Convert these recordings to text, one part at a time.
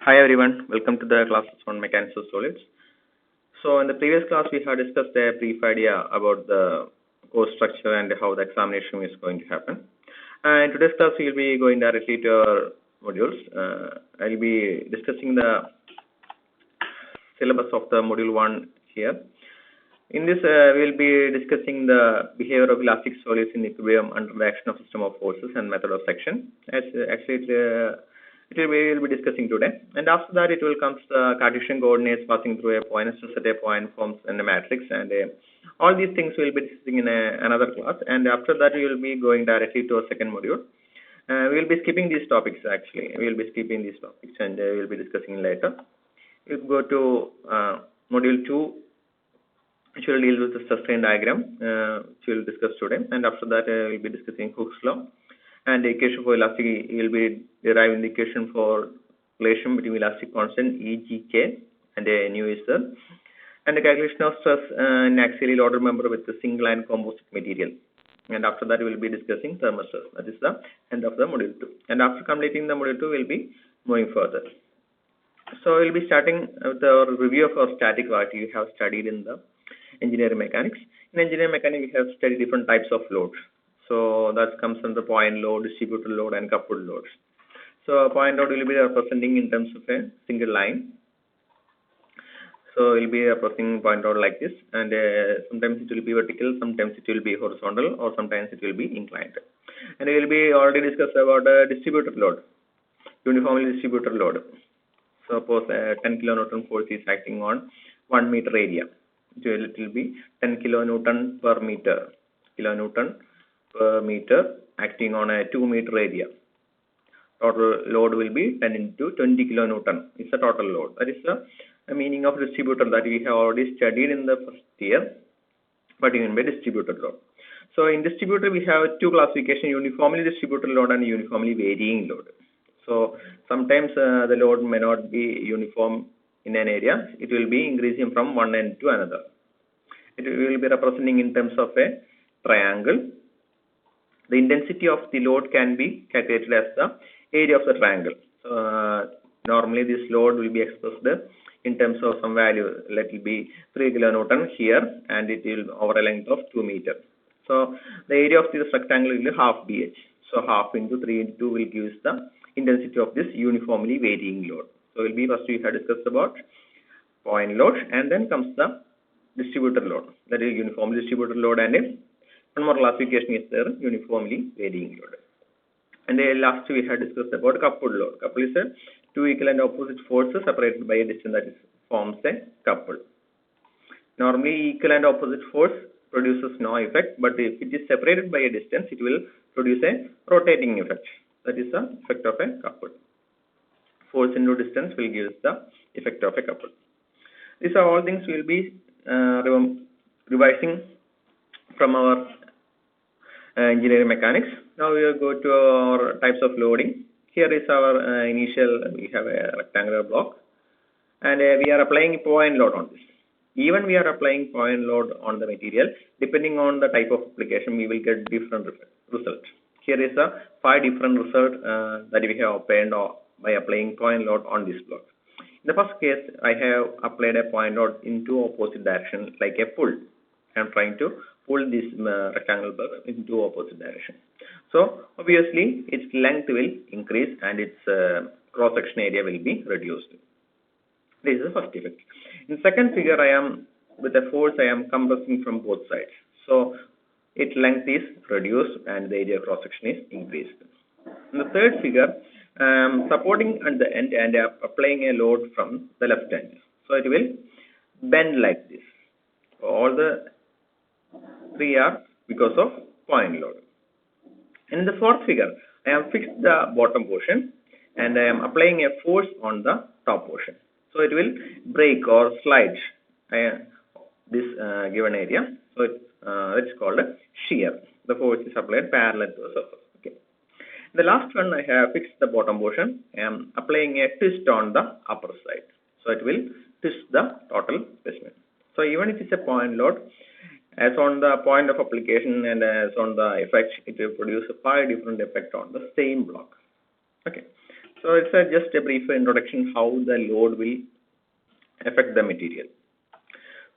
Hi everyone, welcome to the classes on mechanics of solids. So in the previous class we have discussed a brief idea about the course structure and how the examination is going to happen. And in today's class we will be going directly to our modules. I'll be discussing the syllabus of the module 1 here. In this we will be discussing the behavior of elastic solids in equilibrium under the action of system of forces and method of section. We will be discussing today, and after that it will come to the Cartesian coordinates passing through a point, stress at a point, forms and a matrix, and all these things we will be discussing in another class. And after that we will be going directly to a second module. We will be skipping these topics actually. We will be skipping these topics and we will be discussing later. We'll go to module 2, which will deal with the stress strain diagram, which we will discuss today. And after that we will be discussing Hooke's law. And the equation for elasticity, you will be deriving the equation for relation between elastic constant EGK and a nu is there. And the calculation of stress in axially loaded member with a single ion composite material. And after that, we will be discussing thermal stress. That is the end of the module 2. And after completing the module 2, we will be moving further. So we will be starting with our review of our static what you have studied in the engineering mechanics. In engineering mechanics, we have studied different types of loads. So that comes under point load, distributed load, and coupled loads. So point load will be representing in terms of a single line. So it will be representing point load like this, and sometimes it will be vertical, sometimes it will be horizontal, or sometimes it will be inclined. And we will be already discussed about distributed load, uniformly distributed load. Suppose 10 kilonewton force is acting on 1 meter area. So it will be 10 kilonewton per meter. Kilonewton per meter acting on a 2 meter area. Total load will be 10 into 20 kilonewton. It's a total load. That is the meaning of distributor that we have already studied in the first year. But even by distributed load. So in distributor we have two classifications: uniformly distributed load and uniformly varying load. So sometimes the load may not be uniform in an area. It will be increasing from one end to another. It will be representing in terms of a triangle. The intensity of the load can be calculated as the area of the triangle. Normally this load will be expressed in terms of some value. Let it be 3 kilonewton here, and it will over a length of 2 meters. So the area of this rectangle will be half BH. So half into 3 into 2 will give us the intensity of this uniformly varying load. So will be first we have discussed about point load, and then comes the distributed load. That is uniformly distributed load, and one more classification is there, uniformly varying load. And last we had discussed about coupled load. Coupled is a two equal and opposite forces separated by a distance, that is forms a couple. Normally equal and opposite force produces no effect, but if it is separated by a distance, it will produce a rotating effect. That is the effect of a couple. Force into distance will give us the effect of a couple. These are all things we will be revising from our engineering mechanics. Now we will go to our types of loading. Here is our initial, we have a rectangular block, and we are applying point load on this. Even we are applying point load on the material, depending on the type of application, we will get different result. Here is a 5 different result that we have obtained by applying point load on this block. In the first case, I have applied a point load in two opposite directions, like a pull. I am trying to pull this rectangle block into opposite direction. So obviously its length will increase and its cross section area will be reduced. This is the first effect. In second figure, I am with a force I am compressing from both sides. So its length is reduced and the area cross section is increased. In the third figure, I am supporting at the end and applying a load from the left end. So it will bend like this. All the three are because of point load. In the fourth figure, I have fixed the bottom portion and I am applying a force on the top portion. So it will break or slide this given area. So it's called a shear. The force is applied parallel to the surface. Okay. The last one, I have fixed the bottom portion. I am applying a twist on the upper side. So it will twist the total specimen. So even if it's a point load, as on the point of application and as on the effect, it will produce 5 different effects on the same block. Okay. So it's just a brief introduction how the load will affect the material.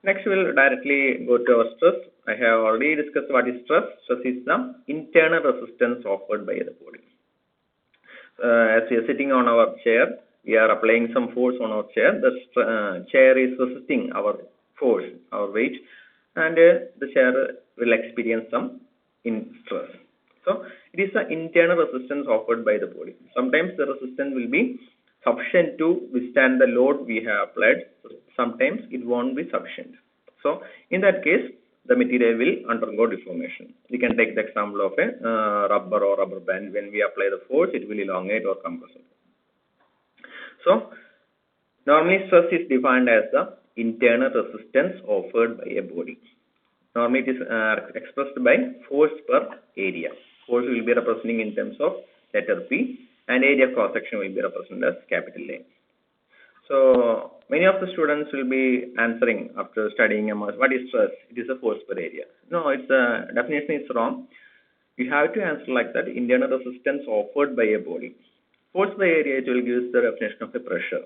Next, we will directly go to our stress. I have already discussed what is stress. Stress is the internal resistance offered by the body. As we are sitting on our chair, we are applying some force on our chair. The chair is resisting our force, our weight, and the chair will experience some stress. So it is the internal resistance offered by the body. Sometimes the resistance will be sufficient to withstand the load we have applied. Sometimes it won't be sufficient. So in that case, the material will undergo deformation. We can take the example of a rubber or rubber band. When we apply the force, it will elongate or compress. So normally stress is defined as the internal resistance offered by a body. Normally it is expressed by force per area. Force will be representing in terms of letter P, and area cross section will be represented as capital A. So many of the students will be answering after studying MS, what is stress? It is a force per area. No, it's definition is wrong. You have to answer like that. Internal resistance offered by a body. Force by area, it will give us the definition of the pressure.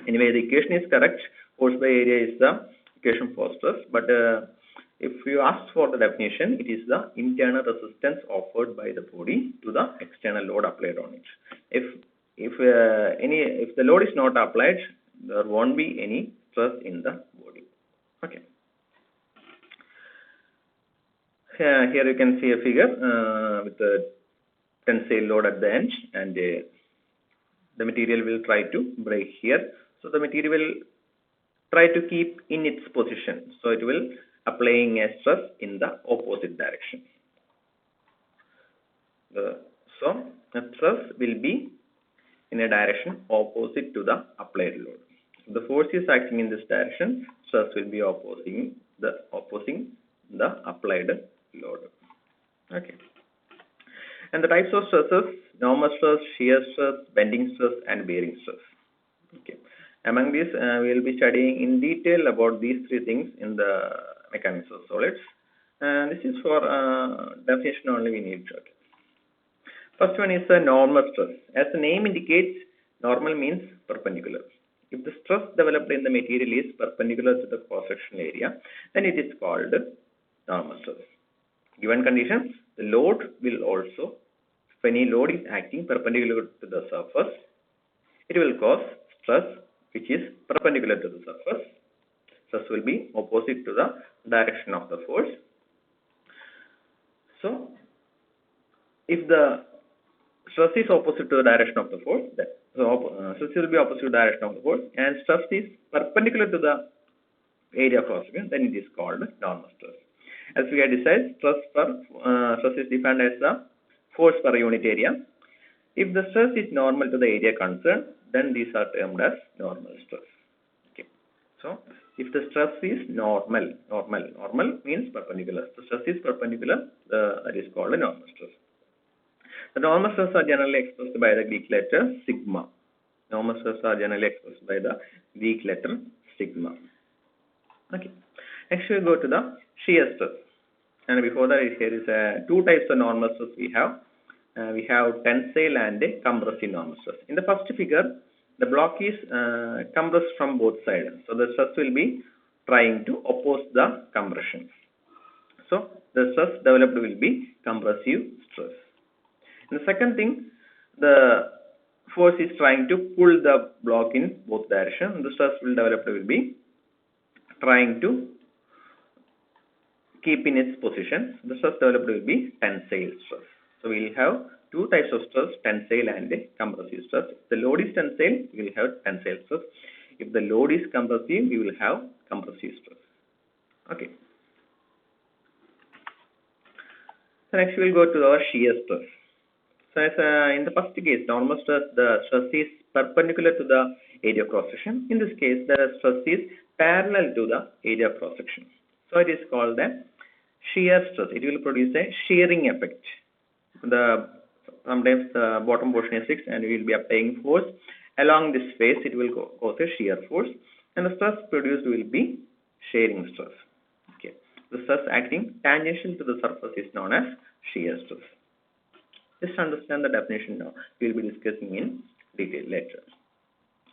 Anyway, the equation is correct. Force by area is the equation for stress, but if you ask for the definition, it is the internal resistance offered by the body to the external load applied on it. If the load is not applied, there won't be any stress in the body. Okay. Here you can see a figure with the tensile load at the end, and the material will try to break here. So the material will try to keep in its position. So it will applying a stress in the opposite direction. So the stress will be in a direction opposite to the applied load. If the force is acting in this direction, stress will be opposing the applied load. Okay. And the types of stresses: normal stress, shear stress, bending stress, and bearing stress. Okay. Among these, we will be studying in detail about these three things in the mechanics of solids. And this is for definition only we need to. Okay. First one is the normal stress. As the name indicates, normal means perpendicular. If the stress developed in the material is perpendicular to the cross-sectional area, then it is called normal stress. Given conditions, the load will also, if any load is acting perpendicular to the surface, it will cause stress which is perpendicular to the surface. Stress will be opposite to the direction of the force. So, if the stress is opposite to the direction of the force, stress will be opposite to the direction of the force, and stress is perpendicular to the area cross section, then it is called normal stress. As we had decided, stress is defined as the force per unit area. If the stress is normal to the area concerned, then these are termed as normal stress. Okay. So if the stress is normal means perpendicular. The stress is perpendicular, that is called a normal stress. The normal stress are generally expressed by the Greek letter sigma. Normal stress are generally expressed by the Greek letter sigma. Okay. Next we go to the shear stress. And before that, here is two types of normal stress we have. We have tensile and compressive normal stress. In the first figure, the block is compressed from both sides. So the stress will be trying to oppose the compression. So the stress developed will be compressive stress. And the second thing, the force is trying to pull the block in both directions. The stress will develop will be trying to keep in its position. The stress developed will be tensile stress. So we will have two types of stress, tensile and compressive stress. If the load is tensile, we will have tensile stress. If the load is compressive, we will have compressive stress. Okay. So next we will go to our shear stress. So as in the first case, normal stress, the stress is perpendicular to the area cross section. In this case, the stress is parallel to the area cross section. So it is called the shear stress. It will produce a shearing effect. Sometimes the bottom portion is fixed and we will be applying force along this face. It will cause a shear force, and the stress produced will be shearing stress. Okay. The stress acting tangential to the surface is known as shear stress. Just understand the definition now. We will be discussing in detail later.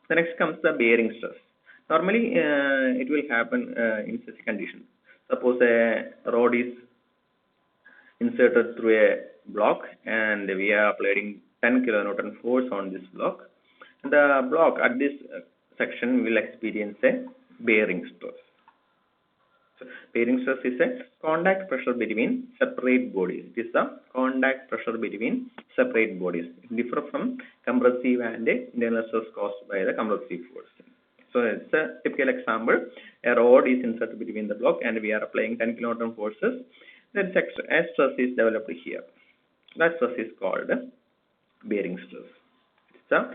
The next comes the bearing stress. Normally, it will happen in such condition. Suppose a rod is inserted through a block and we are applying 10 kilonewton force on this block. The block at this section will experience a bearing stress. So, bearing stress is a contact pressure between separate bodies. It is the contact pressure between separate bodies. It differs from compressive and internal stress caused by the compressive force. So it's a typical example. A rod is inserted between the block and we are applying 10 kilonewton forces. Then a stress is developed here. That stress is called bearing stress. It's the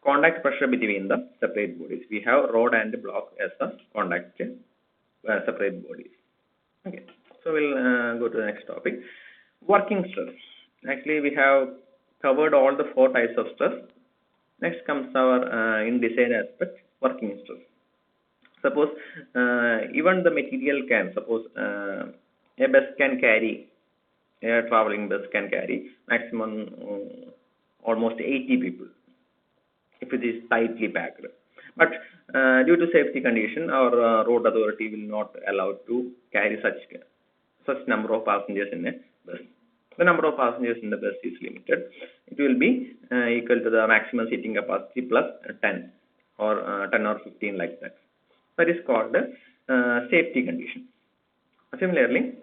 contact pressure between the separate bodies. We have rod and block as the contact separate bodies. Okay, so we'll go to the next topic. Working stress. Actually, we have covered all the 4 types of stress. Next comes our in design aspect, working stress. Suppose even the material can, suppose a bus can carry, a traveling bus can carry maximum almost 80 people if it is tightly packed. But due to safety condition, our road authority will not allow to carry such number of passengers in a bus. The number of passengers in the bus is limited. It will be equal to the maximum seating capacity plus 10 or 10 or 15 like that. That is called safety condition. Similarly,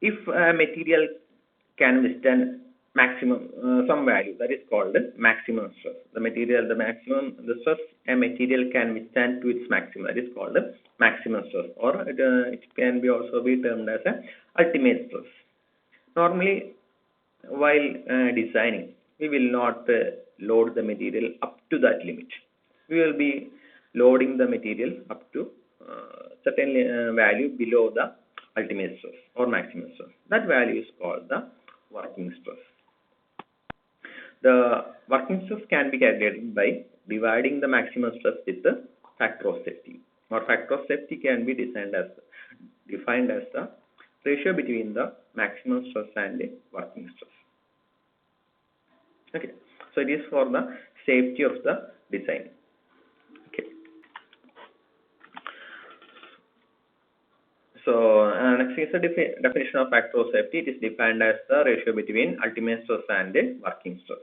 if a material can withstand maximum some value, that is called maximum stress. The stress a material can withstand to its maximum, that is called maximum stress, or it can be also be termed as a ultimate stress. Normally, while designing, we will not load the material up to that limit. We will be loading the material up to certain value below the ultimate stress or maximum stress. That value is called the working stress. The working stress can be calculated by dividing the maximum stress with the factor of safety. Or factor of safety can be defined as the ratio between the maximum stress and the working stress. Okay, so it is for the safety of the design. Okay. So next is the definition of factor of safety. It is defined as the ratio between ultimate stress and the working stress.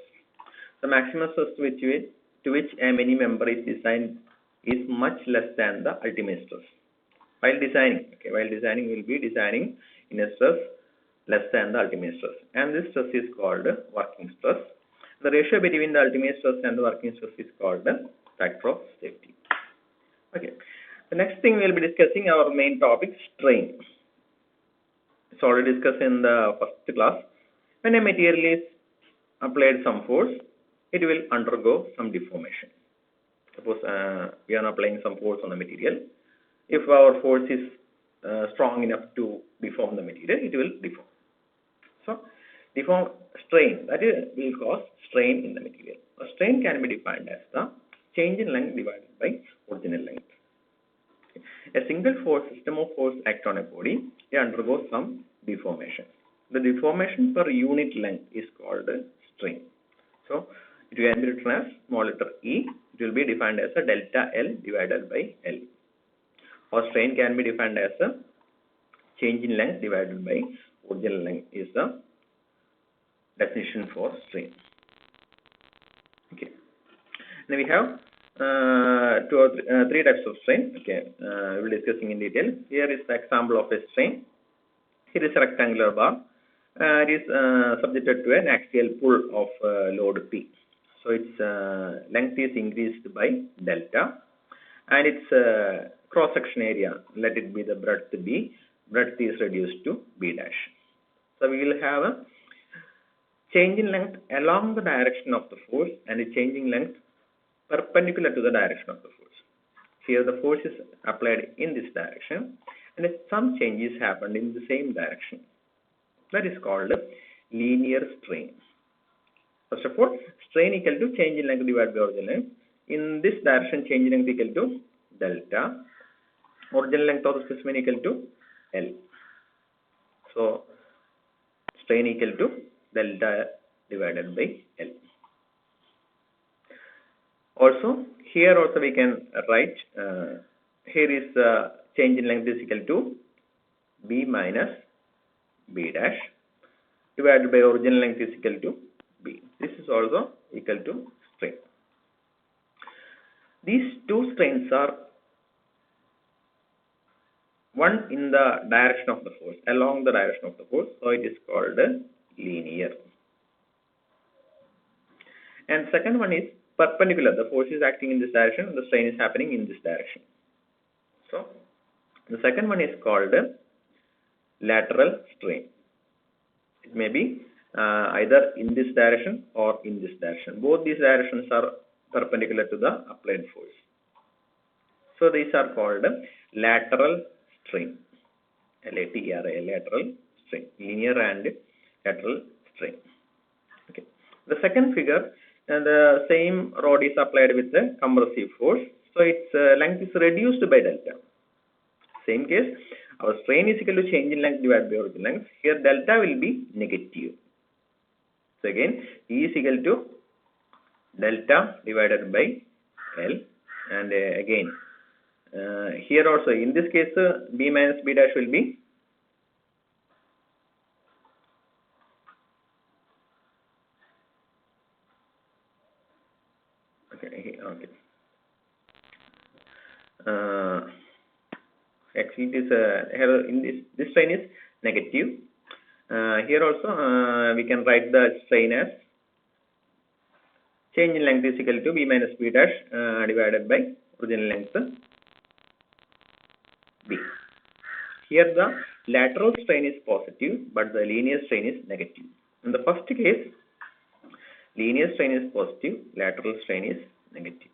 The maximum stress to which a mini member is designed is much less than the ultimate stress. While designing, we'll be designing in a stress less than the ultimate stress, and this stress is called working stress. The ratio between the ultimate stress and the working stress is called the factor of safety. Okay. The next thing we'll be discussing our main topic, strain. It's already discussed in the first class. When a material is applied some force, it will undergo some deformation. Suppose we are applying some force on the material. If our force is strong enough to deform the material, it will deform. So, strain, that will cause strain in the material. A strain can be defined as the change in length divided by original length. A single system of force acts on a body, it undergoes some deformation. The deformation per unit length is called strain. So, it can be written as small letter E. It will be defined as a delta L divided by L. Or strain can be defined as a change in length divided by original length is the definition for strain. Okay. Then we have 3 types of strain. Okay, we will be discussing in detail. Here is the example of a strain. Here is a rectangular bar. It is subjected to an axial pull of load P. So its length is increased by delta, and its cross-section area, let it be the breadth B, breadth is reduced to B dash. So we will have a change in length along the direction of the force and a change in length perpendicular to the direction of the force. Here the force is applied in this direction and some changes happened in the same direction. That is called linear strain. First of all, strain equal to change in length divided by original length. In this direction, change in length equal to delta. Original length of the specimen equal to L. So, strain equal to delta divided by L. Also, here also we can write, here is the change in length is equal to B minus B dash divided by original length is equal to B. This is also equal to strain. These two strains are one in the direction of the force, along the direction of the force, so it is called linear. And second one is perpendicular. The force is acting in this direction, and the strain is happening in this direction. So the second one is called lateral strain. It may be either in this direction or in this direction. Both these directions are perpendicular to the applied force. So these are called lateral strain. LATRA, lateral strain, linear and lateral strain. Okay. The second figure, the same rod is applied with the compressive force. So its length is reduced by delta. Same case, our strain is equal to change in length divided by original length. Here delta will be negative. So again, E is equal to delta divided by L, and again here also in this case B minus B dash will be okay. Actually it is here in this strain is negative. Here also we can write the strain as change in length is equal to B minus B dash divided by original length B. Here the lateral strain is positive, but the linear strain is negative. In the first case, linear strain is positive, lateral strain is negative.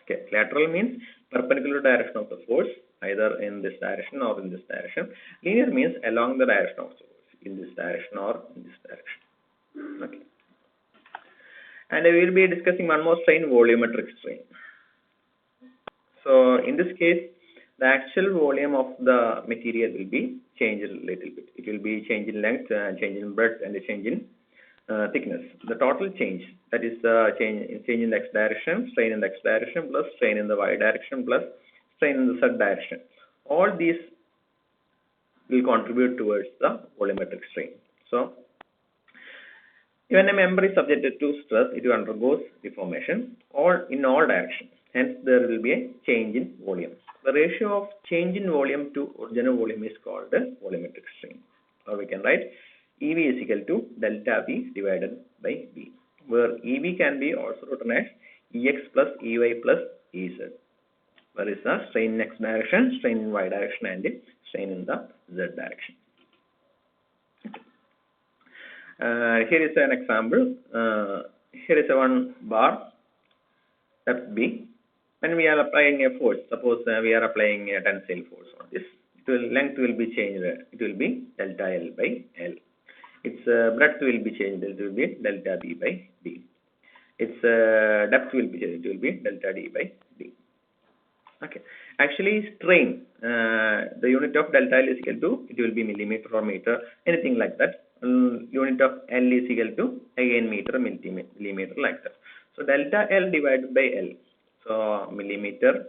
Okay, lateral means perpendicular direction of the force, either in this direction or in this direction. Linear means along the direction of the force, in this direction or in this direction. Okay. And we will be discussing one more strain, volumetric strain. So in this case, the actual volume of the material will be changed a little bit. It will be change in length, change in breadth, and a change in thickness. The total change, that is the change in the x direction, strain in the x direction, plus strain in the y direction, plus strain in the z direction. All these will contribute towards the volumetric strain. So when a member is subjected to stress, it undergoes deformation in all directions. Hence, there will be a change in volume. The ratio of change in volume to original volume is called volumetric strain. Or we can write EV is equal to delta V divided by B, where EV can be also written as EX plus EY plus EZ. Where is the strain in X direction, strain in Y direction, and strain in the Z direction. Here is an example. Here is one bar, depth B. When we are applying a force, suppose we are applying a tensile force on this, length will be changed. It will be delta L by L. Its breadth will be changed. It will be delta B by D. Its depth will be changed. It will be delta D by D. Okay. Actually, strain, the unit of delta L is equal to, it will be millimeter or meter, anything like that. Unit of L is equal to again meter, millimeter, like that. So delta L divided by L. So millimeter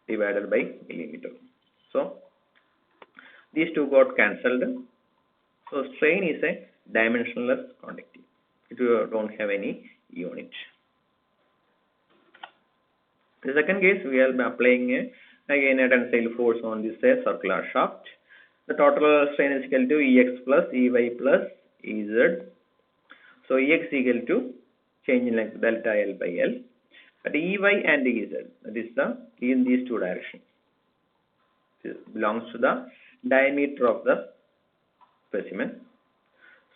divided by millimeter. So these two got cancelled. So strain is a dimensionless quantity. It don't have any unit. The second case, we are applying again a tensile force on this circular shaft. The total strain is equal to EX plus EY plus EZ. So EX equal to change in length delta L by L. But EY and EZ, that is the in these two directions. This belongs to the diameter of the specimen.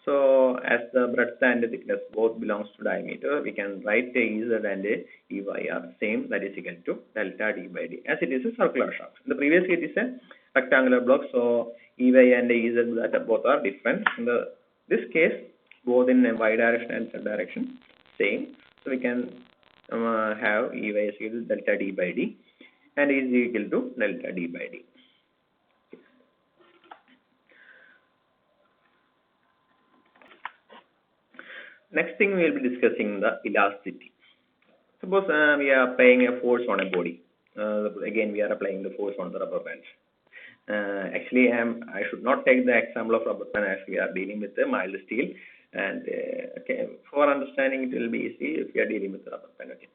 So as the breadth and the thickness both belongs to diameter, we can write EZ and EY are same, that is equal to delta D by D, as it is a circular shaft. In the previous case it is a rectangular block, so EY and EZ that both are different. In this case, both in Y direction and Z direction same, so we can have EY is equal to delta D by D and is equal to delta D by D. Next thing we will be discussing the elasticity. So Suppose we are applying a force on a body. Again, we are applying the force on the rubber band. Actually, I should not take the example of rubber band as we are dealing with the mild steel. And okay, for understanding it will be easy if we are dealing with the rubber band. Okay,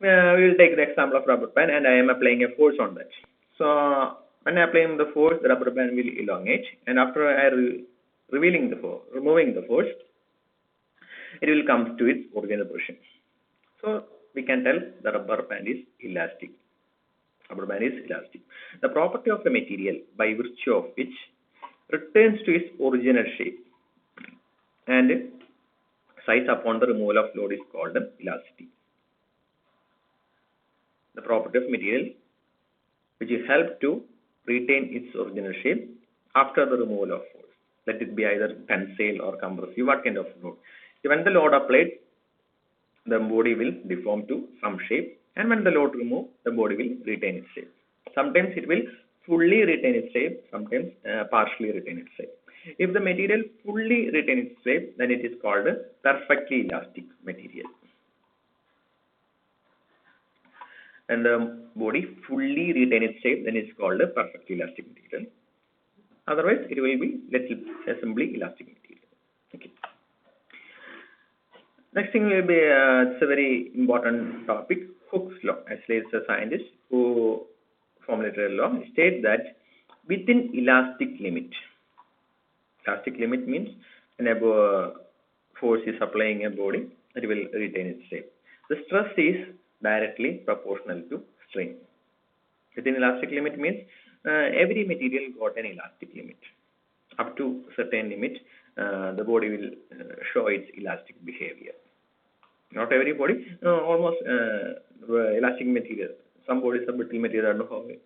we will take the example of rubber band, and I am applying a force on that. So when applying the force, the rubber band will elongate, and after I removing the force, it will come to its original position. So we can tell the rubber band is elastic. Rubber band is elastic. The property of a material by virtue of which returns to its original shape and size upon the removal of load is called elasticity. The property of material which is help to retain its original shape after the removal of force. Let it be either tensile or compressive, what kind of load. When the load applied, the body will deform to some shape, and when the load removed, the body will retain its shape. Sometimes it will fully retain its shape, sometimes partially retain its shape. If the material fully retains its shape, then it is called a perfectly elastic material. And the body fully retains its shape, then it is called a perfectly elastic material. Otherwise, it will be simply elastic material. Okay. Next thing will be it's a very important topic, Hooke's law. Actually, it's a scientist who formulated a law. It states that within elastic limit means when a force is applying a body, it will retain its shape. The stress is directly proportional to strain. Within elastic limit means every material got an elastic limit. Up to certain limit, the body will show its elastic behavior. Not every body, almost elastic material. Some bodies are brittle material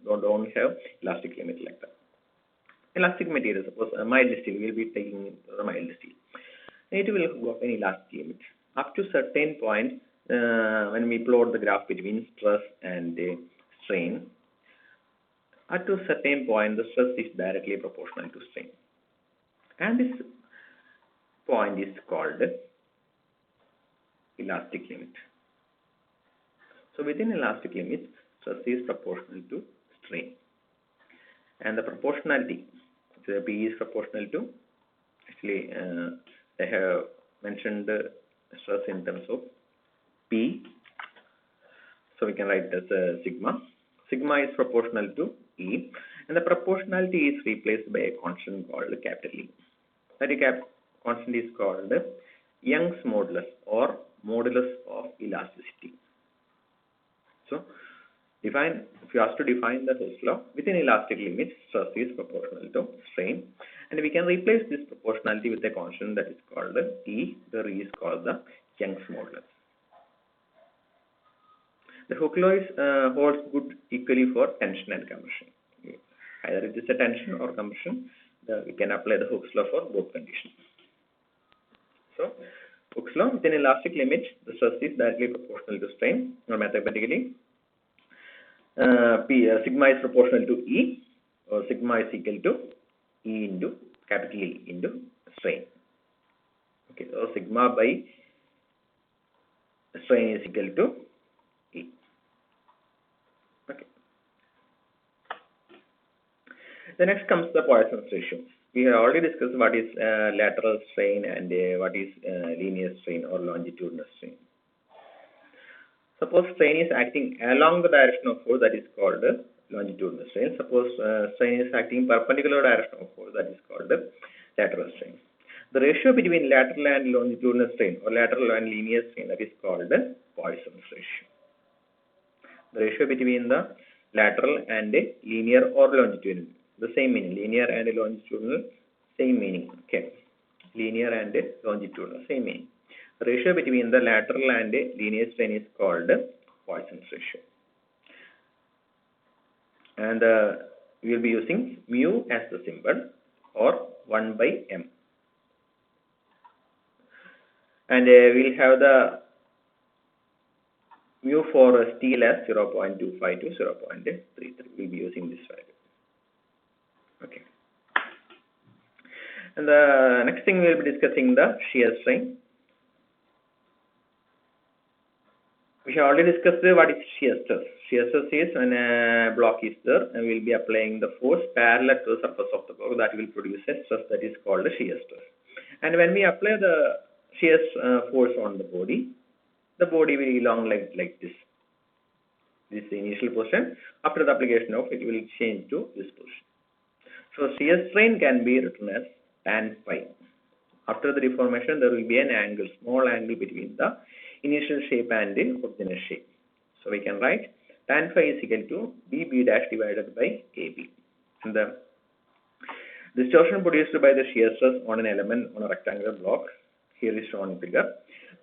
don't have elastic limit like that. Elastic material, suppose mild steel, we will be taking the mild steel. It will got an elastic limit. Up to certain point, when we plot the graph between stress and strain, at to a certain point, the stress is directly proportional to strain. And this point is called elastic limit. So within elastic limit, stress is proportional to strain. And the proportionality, so P is proportional to, actually they have mentioned the stress in terms of P. So we can write as sigma. Sigma is proportional to E, and the proportionality is replaced by a constant called capital E. That constant is called Young's modulus or modulus of elasticity. So if you ask to define the Hooke's law, within elastic limits, stress is proportional to strain, and we can replace this proportionality with a constant that is called E. The E is called the Young's modulus. The Hooke's law holds good equally for tension and compression. Either it is a tension or compression, we can apply the Hooke's law for both conditions. So, Hooke's law, within elastic limit, the stress is directly proportional to strain, or mathematically, sigma is proportional to E, or sigma is equal to E into capital E into strain. Okay, so sigma by strain is equal to E. Okay. The next comes the Poisson's ratio. We have already discussed what is lateral strain and what is linear strain or longitudinal strain. Suppose strain is acting along the direction of force, that is called longitudinal strain. Suppose strain is acting perpendicular direction of force, that is called lateral strain. The ratio between lateral and longitudinal strain or lateral and linear strain, that is called Poisson's ratio. The ratio between the lateral and linear or longitudinal, the same meaning. Linear and longitudinal, same meaning. Okay. Linear and longitudinal, same meaning. The ratio between the lateral and linear strain is called Poisson's ratio. And we will be using mu as the symbol or 1 by m. And we will have the mu for steel as 0.25 to 0.33. We will be using this value. Okay. And the next thing we will be discussing the shear strain. We have already discussed what is shear stress. Shear stress is when a block is there and we will be applying the force parallel to the surface of the block that will produce a stress that is called a shear stress. And when we apply the shear force on the body will elongate like this. This is the initial position. After the application of it will change to this position. So shear strain can be written as tan phi. After the deformation, there will be an angle, small angle between the initial shape and the original shape. So we can write tan phi is equal to BB dash divided by AB. And the distortion produced by the shear stress on an element on a rectangular block here is shown in figure.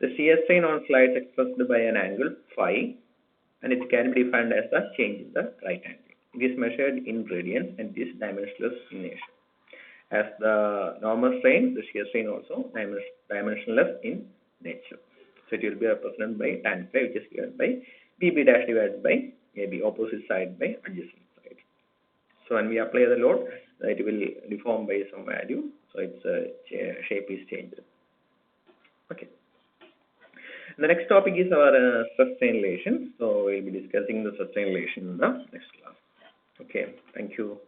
The shear strain on slide is expressed by an angle phi, and it can be defined as a change in the right angle. It is measured in radians and is dimensionless in nature. As the normal strain, the shear strain also dimensionless in nature. So it will be represented by tan phi, which is given by BB dash divided by AB, opposite side by adjacent side. So when we apply the load, it will deform by some value. So its shape is changed. Okay. The next topic is our stress strain relation. So we'll be discussing the stress strain relation in the next class. Okay. Thank you.